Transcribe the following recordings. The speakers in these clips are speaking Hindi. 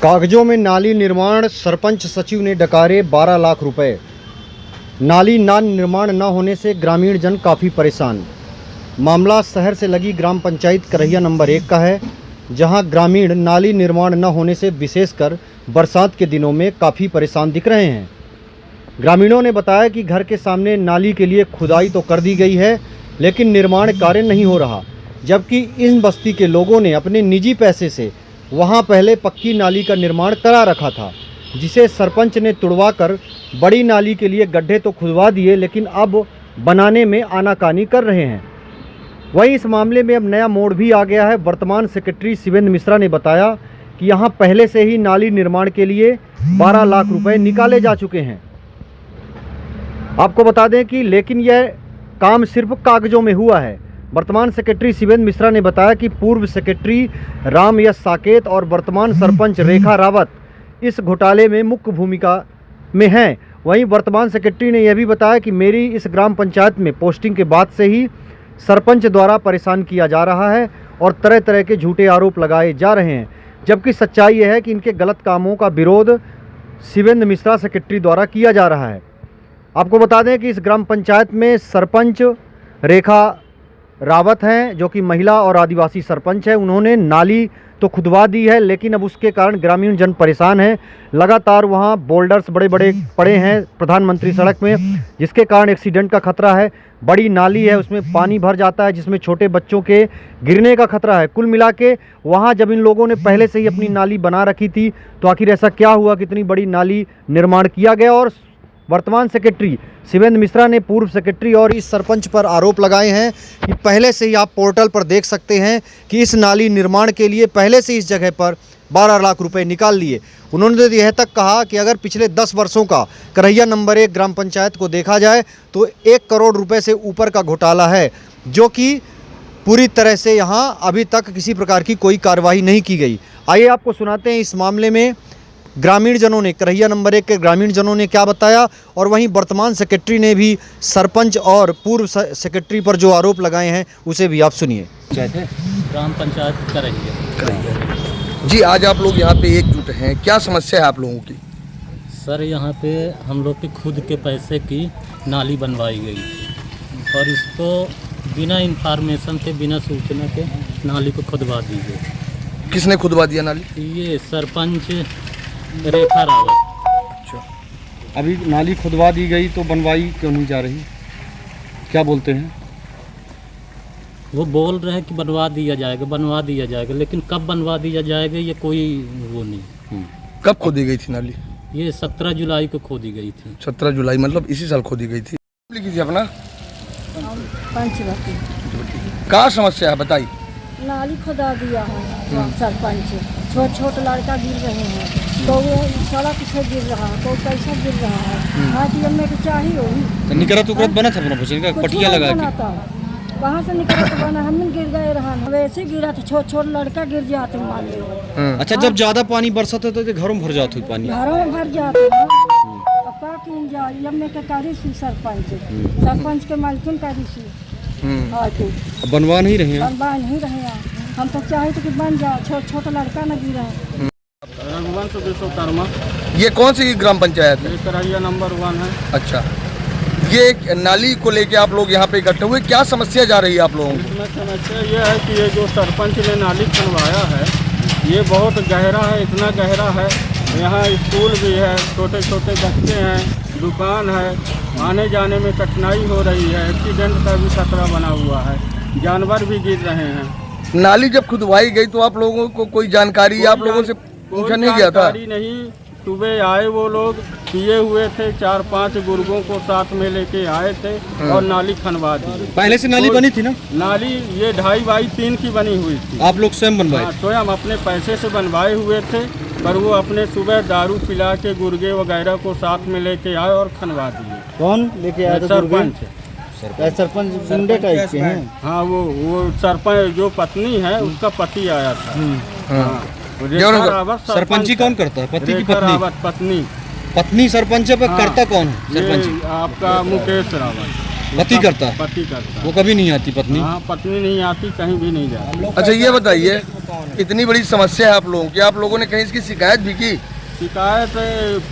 कागजों में नाली निर्माण, सरपंच सचिव ने डकारे 12 लाख रुपए। नाली निर्माण न होने से ग्रामीण जन काफ़ी परेशान। मामला शहर से लगी ग्राम पंचायत करहिया नंबर 1 का है, जहां ग्रामीण नाली निर्माण न होने से विशेषकर बरसात के दिनों में काफ़ी परेशान दिख रहे हैं। ग्रामीणों ने बताया कि घर के सामने नाली के लिए खुदाई तो कर दी गई है, लेकिन निर्माण कार्य नहीं हो रहा, जबकि इन बस्ती के लोगों ने अपने निजी पैसे से वहां पहले पक्की नाली का निर्माण करा रखा था, जिसे सरपंच ने तुड़वाकर बड़ी नाली के लिए गड्ढे तो खुदवा दिए, लेकिन अब बनाने में आनाकानी कर रहे हैं। वहीं इस मामले में अब नया मोड़ भी आ गया है। वर्तमान सेक्रेटरी शिवेंद्र मिश्रा ने बताया कि यहां पहले से ही नाली निर्माण के लिए 12 लाख रुपए निकाले जा चुके हैं। आपको बता दें कि लेकिन यह काम सिर्फ कागजों में हुआ है। वर्तमान सेक्रेटरी शिवेंद्र मिश्रा ने बताया कि पूर्व सेक्रेटरी राम यश साकेत और वर्तमान सरपंच रेखा रावत इस घोटाले में मुख्य भूमिका में हैं। वहीं वर्तमान सेक्रेटरी ने यह भी बताया कि मेरी इस ग्राम पंचायत में पोस्टिंग के बाद से ही सरपंच द्वारा परेशान किया जा रहा है और तरह तरह के झूठे आरोप लगाए जा रहे हैं, जबकि सच्चाई यह है कि इनके गलत कामों का विरोध शिवेंद्र मिश्रा सेक्रेटरी द्वारा किया जा रहा है। आपको बता दें कि इस ग्राम पंचायत में सरपंच रेखा रावत हैं, जो कि महिला और आदिवासी सरपंच है। उन्होंने नाली तो खुदवा दी है, लेकिन अब उसके कारण ग्रामीण जन परेशान हैं। लगातार वहां बोल्डर्स बड़े बड़े पड़े हैं प्रधानमंत्री सड़क में, जिसके कारण एक्सीडेंट का खतरा है। बड़ी नाली है, उसमें पानी भर जाता है, जिसमें छोटे बच्चों के गिरने का खतरा है। कुल मिला के वहाँ जब इन लोगों ने पहले से ही अपनी नाली बना रखी थी, तो आखिर ऐसा क्या हुआ कि इतनी बड़ी नाली निर्माण किया गया। और वर्तमान सेक्रेटरी शिवेंद्र मिश्रा ने पूर्व सेक्रेटरी और इस सरपंच पर आरोप लगाए हैं कि पहले से ही आप पोर्टल पर देख सकते हैं कि इस नाली निर्माण के लिए पहले से इस जगह पर 12 लाख रुपए निकाल लिए। उन्होंने यह तक कहा कि अगर पिछले 10 वर्षों का करहिया नंबर 1 ग्राम पंचायत को देखा जाए तो 1 करोड़ रुपए से ऊपर का घोटाला है, जो कि पूरी तरह से यहाँ अभी तक किसी प्रकार की कोई कार्रवाई नहीं की गई। आइए आपको सुनाते हैं इस मामले में ग्रामीण जनों ने, करहिया नंबर 1 के ग्रामीण जनों ने क्या बताया, और वहीं वर्तमान सेक्रेटरी ने भी सरपंच और पूर्व सेक्रेटरी पर जो आरोप लगाए हैं उसे भी आप सुनिए। ग्राम पंचायत करहिया जी, आज आप लोग यहाँ पे एकजुट हैं, क्या समस्या है आप लोगों की? सर, यहाँ पे हम लोग के खुद के पैसे की नाली बनवाई गई और इसको बिना इंफॉर्मेशन के, बिना सूचना के नाली को खुदवा दी गई। किसने खुदवा दिया नाली? ये सरपंच रेखा रावत। अच्छा, अभी नाली खुदवा दी गई तो बनवाई क्यों नहीं जा रही, क्या बोलते हैं? वो बोल रहे हैं कि बनवा दिया जाएगा, लेकिन कब बनवा दिया जाएगा ये कोई वो नहीं। कब खोदी गई थी नाली? ये 17 जुलाई को खोदी गई थी। 17 जुलाई मतलब इसी साल खोदी गई थी। लिखी थी अपना क्या समस्या है बताइए? नाली खुदा दिया है सरपंच, छोटे लड़का गिर रहे हैं, तो वो सड़क से गिर रहा है, तो पैसा गिर रहा है। हाँ, में तो चाहिए होगी निकरत उकरत बना था अपना बच्चे का पटिया लगा के, कहाँ से निकलत बना? हम गिर गए रहा, वैसे गिरा था, छोटा लड़का गिर जाते मान लो। अच्छा, जब ज्यादा पानी बरसत है तो घरों में भर जाते पानी, घरों में भर जाता सरपंच के मालकिन का बनवा नहीं रहे हैं। हम तो चाहे तो कि बन जाओ, छोटा लड़का न गिरा। रघुवंश विश्वकर्मा। ये कौन सी ग्राम पंचायत है? करहिया नंबर 1 है। अच्छा, ये नाली को लेके आप लोग यहाँ पे इकट्ठे हुए, क्या समस्या जा रही है आप लोगों को? इसमें समस्या ये है कि ये जो सरपंच ने नाली बनवाया है ये बहुत गहरा है, इतना गहरा है। यहाँ स्कूल भी है, छोटे छोटे बच्चे हैं, दुकान है, आने जाने में कठिनाई हो रही है, एक्सीडेंट का भी खतरा बना हुआ है, जानवर भी गिर रहे हैं। नाली जब खुदवाई गई तो आप लोगों को कोई जानकारी आप लोगों से पूछा नहीं गया था? नहीं, सुबह आए वो लोग, पिए हुए थे, 4-5 गुर्गों को साथ में लेके आए थे और नाली खनवा दी। पहले से नाली बनी थी ना? नाली ये 2.5 बाई 3 की बनी हुई थी। आप लोग स्वयं बनवाए? स्वयं अपने पैसे से बनवाए हुए थे, पर वो अपने सुबह दारू पिला के गुर्गे वगैरह को साथ में लेके आए और खनवा दिए। कौन लेके आया? सरपंच गुंडे टाइप के हैं। हाँ, वो सरपंच जो पत्नी है उसका पति आया था। सरपंची कौन करता है? पति की पत्नी? पत्नी पत्नी सरपंच है, पर करता कौन है सरपंच? आपका मुकेश रावत। पति करता है? पति करता है। वो कभी नहीं आती पत्नी? हाँ, पत्नी नहीं आती, कहीं भी नहीं जाती। अच्छा ये बताइए, इतनी बड़ी समस्या है आप लोगों की, आप लोगों ने कहीं इसकी शिकायत भी की? शिकायत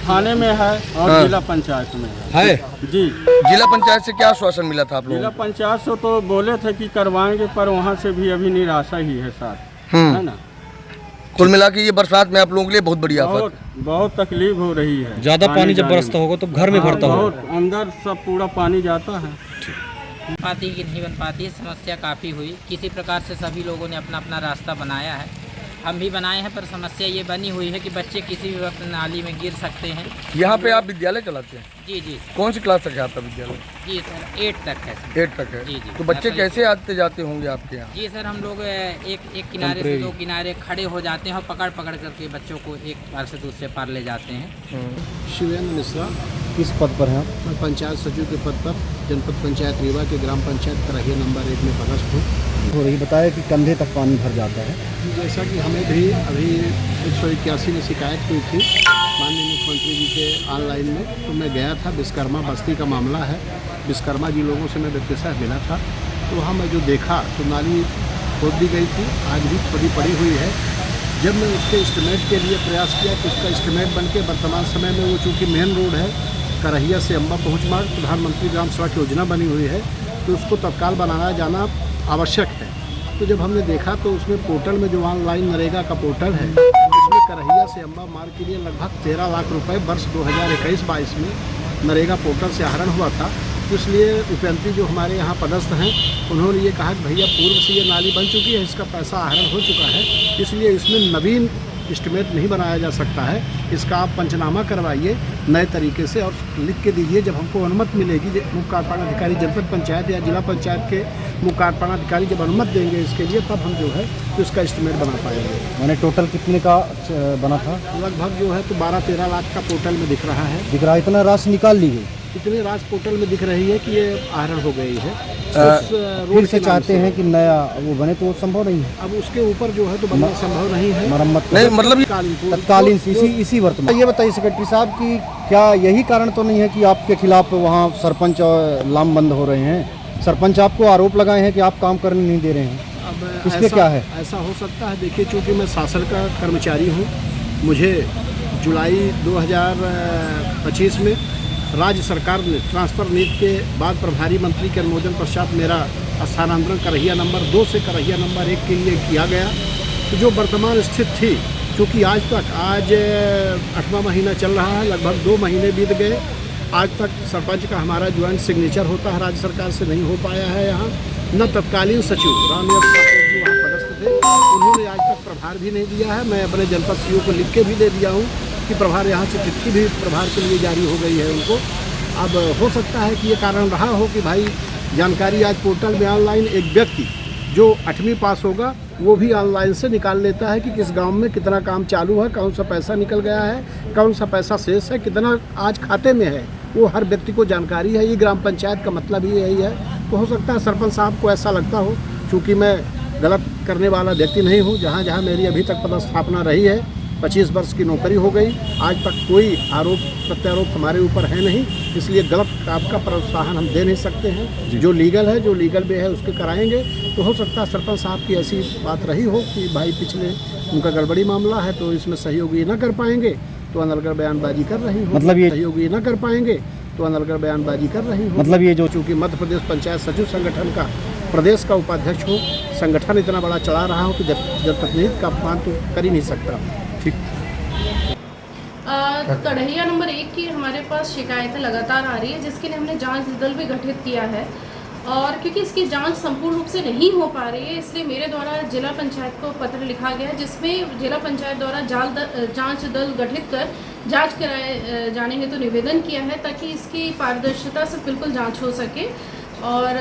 थाने में है और हाँ। जिला पंचायत में है। जी, जिला पंचायत से क्या आश्वासन मिला था आप जिला लोगों को? पंचायत से तो बोले थे कि करवाएंगे, पर वहाँ से भी अभी निराशा ही है साथ, है ना। कुल मिला के ये बरसात में आप लोगों के लिए बहुत बड़ी आफत। बहुत तकलीफ हो रही है। ज्यादा पानी जब जाने बरसता होगा तो घर में हाँ, भरता होगा। बहुत अंदर सब पूरा पानी जाता है। पाती की नहीं बन पाती, समस्या काफ़ी हुई। किसी प्रकार से सभी लोगों ने अपना अपना रास्ता बनाया है, हम भी बनाए हैं, पर समस्या ये बनी हुई है कि बच्चे किसी भी वक्त नाली में गिर सकते हैं। यहाँ पे आप विद्यालय चलाते हैं? जी जी कौन सी क्लास तक है आपका विद्यालय? जी सर, 8 तक है सर। 8 तक है। जी जी। तो बच्चे कैसे आते जाते होंगे आपके यहाँ? जी सर, हम लोग एक किनारे से दो किनारे खड़े हो जाते हैं और पकड़ पकड़ करके बच्चों को एक पार से दूसरे पार ले जाते हैं। शिवेंद्र मिश्रा, किस पद पर हैं आप? मैं पंचायत सचिव के पद पर जनपद पंचायत रीवा के ग्राम पंचायत करहिया नंबर 1 में पदस्थ हूँ। हो रही बताया कि कंधे तक पानी भर जाता है। जैसा कि हमें भी अभी 181 में शिकायत हुई थी माननीय मुख्यमंत्री जी के ऑनलाइन में, तो मैं गया था। विश्वकर्मा बस्ती का मामला है, विश्वकर्मा जी लोगों से मैं व्यक्तिशः मिला था, तो वहाँ मैं जो देखा तो नाली खोद दी गई थी, आज भी थोड़ी पड़ी हुई है। जब मैं उसके एस्टिमेट के लिए प्रयास किया तो उसका एस्टिमेट बन के वर्तमान समय में वो चूँकि मेन रोड है करहिया से अम्बा पहुँच मार्ग, प्रधानमंत्री ग्राम सड़क योजना बनी हुई है, तो उसको तत्काल बनाया जाना आवश्यक है। तो जब हमने देखा तो उसमें पोर्टल में जो ऑनलाइन नरेगा का पोर्टल है, उसमें करहिया से अम्बा मार्ग के लिए लगभग 13 लाख रुपए वर्ष 2021-22 में नरेगा पोर्टल से आहरण हुआ था। तो इसलिए उपयंत्री जो हमारे यहाँ पदस्थ हैं, उन्होंने ये कहा कि भैया पूर्व से ये नाली बन चुकी है, इसका पैसा आहरण हो चुका है, इसलिए इसमें नवीन एस्टिमेट नहीं बनाया जा सकता है, इसका आप पंचनामा करवाइए नए तरीके से और लिख के दीजिए। जब हमको अनुमति मिलेगी, मुख्य कार्यपालन अधिकारी जनपद पंचायत या जिला पंचायत के मुख्य कार्यपालन अधिकारी जब अनुमति देंगे इसके लिए, तब हम जो है तो इसका एस्टिमेट बना पाएंगे। मैंने टोटल कितने का बना था? लगभग जो है तो 12-13 लाख का पोर्टल में दिख रहा है। दिख रहा है, इतना राशि निकाल ली गई? इतनी राशि पोर्टल में दिख रही है कि ये आहरण हो गई है। फिर से चाहते हैं कि नया वो बने तो वो संभव नहीं है। अब उसके ऊपर जो है तो बनना संभव नहीं है। मरम्मत नहीं मतलब तत्कालीन इसी वर्तमान। ये बताइए सेक्रेटरी साहब कि क्या यही कारण तो नहीं है कि आपके खिलाफ वहाँ सरपंच लामबंद हो रहे हैं? सरपंच आपको आरोप लगाए हैं कि आप काम करने नहीं दे रहे हैं, अब इसके क्या है? ऐसा हो सकता है। देखिए, चूँकि मैं शासन का कर्मचारी हूँ, मुझे जुलाई 2025 में राज्य सरकार ने ट्रांसफ़र नीति के बाद प्रभारी मंत्री के अनुमोदन पश्चात मेरा स्थानांतरण करहिया नंबर 2 से करहिया नंबर 1 के लिए किया गया। तो जो वर्तमान स्थिति थी, क्योंकि आज 8वां महीना चल रहा है, लगभग 2 महीने बीत गए, आज तक सरपंच का हमारा ज्वाइंट सिग्नेचर होता है, राज्य सरकार से नहीं हो पाया है। यहाँ न तत्कालीन सचिव रामयस जी वहाँ पदस्थ थे, उन्होंने आज तक प्रभार भी नहीं दिया है। मैं अपने जनपद सीओ को लिख के भी दे दिया हूँ कि प्रभार यहाँ से चिट्ठी भी प्रभार के लिए जारी हो गई है उनको। अब हो सकता है कि ये कारण रहा हो कि भाई जानकारी आज पोर्टल में ऑनलाइन एक व्यक्ति जो 8वीं पास होगा वो भी ऑनलाइन से निकाल लेता है कि किस गांव में कितना काम चालू है, कौन सा पैसा निकल गया है, कौन सा पैसा शेष है, कितना आज खाते में है, वो हर व्यक्ति को जानकारी है। ये ग्राम पंचायत का मतलब ही यही है। तो हो सकता है सरपंच साहब को ऐसा लगता हो, चूँकि मैं गलत करने वाला व्यक्ति नहीं हूँ। जहाँ जहाँ मेरी अभी तक पदस्थापना रही है, 25 वर्ष की नौकरी हो गई, आज तक कोई आरोप प्रत्यारोप हमारे ऊपर है नहीं, इसलिए गलत काम का प्रोत्साहन हम दे नहीं सकते हैं। जो लीगल है, जो लीगल में है उसके कराएंगे। तो हो सकता है सरपंच साहब की ऐसी बात रही हो कि भाई पिछले उनका गड़बड़ी मामला है, तो इसमें सहयोग ये न कर पाएंगे तो अनलगढ़ बयानबाजी कर रही हो। मतलब ये सहयोग ये न कर पाएंगे तो अनलगढ़ बयानबाजी कर रही हो। मतलब ये जो चूँकि मध्य प्रदेश पंचायत सचिव संगठन का प्रदेश का उपाध्यक्ष हूँ, संगठन इतना बड़ा चला रहा हूँ कि जनप्रतिनिधि का अपमान तो कर ही नहीं सकता। ठीक। कढ़ैया नंबर 1 की हमारे पास शिकायतें लगातार आ रही है, जिसके लिए हमने जांच दल भी गठित किया है। और क्योंकि इसकी जांच संपूर्ण रूप से नहीं हो पा रही है, इसलिए मेरे द्वारा जिला पंचायत को पत्र लिखा गया है, जिसमें जिला पंचायत द्वारा जांच दल गठित कर जांच कराए जाने हेतु निवेदन किया है, ताकि इसकी पारदर्शिता से बिल्कुल जांच हो सके और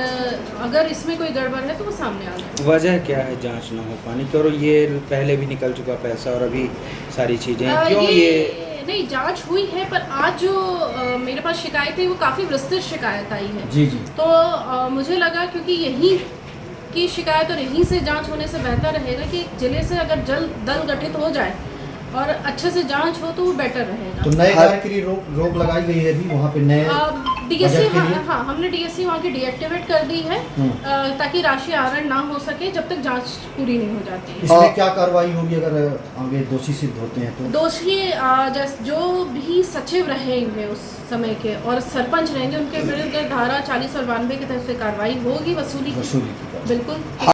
अगर इसमें कोई गड़बड़ है तो वो सामने आ जाए। वजह क्या है जांच ना हो पाने की? और ये पहले भी निकल चुका पैसा और अभी सारी चीज़ें क्यों ये नहीं, जांच हुई है, पर आज जो मेरे पास शिकायत है वो काफ़ी विस्तृत शिकायत आई है। जी। तो मुझे लगा क्योंकि यहीं की शिकायत और यहीं से जांच होने से बेहतर रहेगा कि जिले से अगर जल्द दल गठित हो जाए और अच्छे से जांच हो तो वो बेटर रहेगा। तो नए कार्य के लिए रोक लगाई गई है अभी वहाँ पे नए डीएससी बजट के लिए? हाँ, हमने डीएससी वहाँ की डीएक्टिवेट कर दी है ताकि राशि आहरण ना हो सके जब तक जांच पूरी नहीं हो जाती। इसमें क्या कार्रवाई होगी अगर आगे दोषी सिद्ध होते हैं तो? दोषी जो भी सचिव रहेंगे उस समय के और सरपंच रहेंगे उनके विरुद्ध धारा 40 और 92 की तरफ से कार्रवाई होगी, वसूली की। वसूली की। बिल्कुल।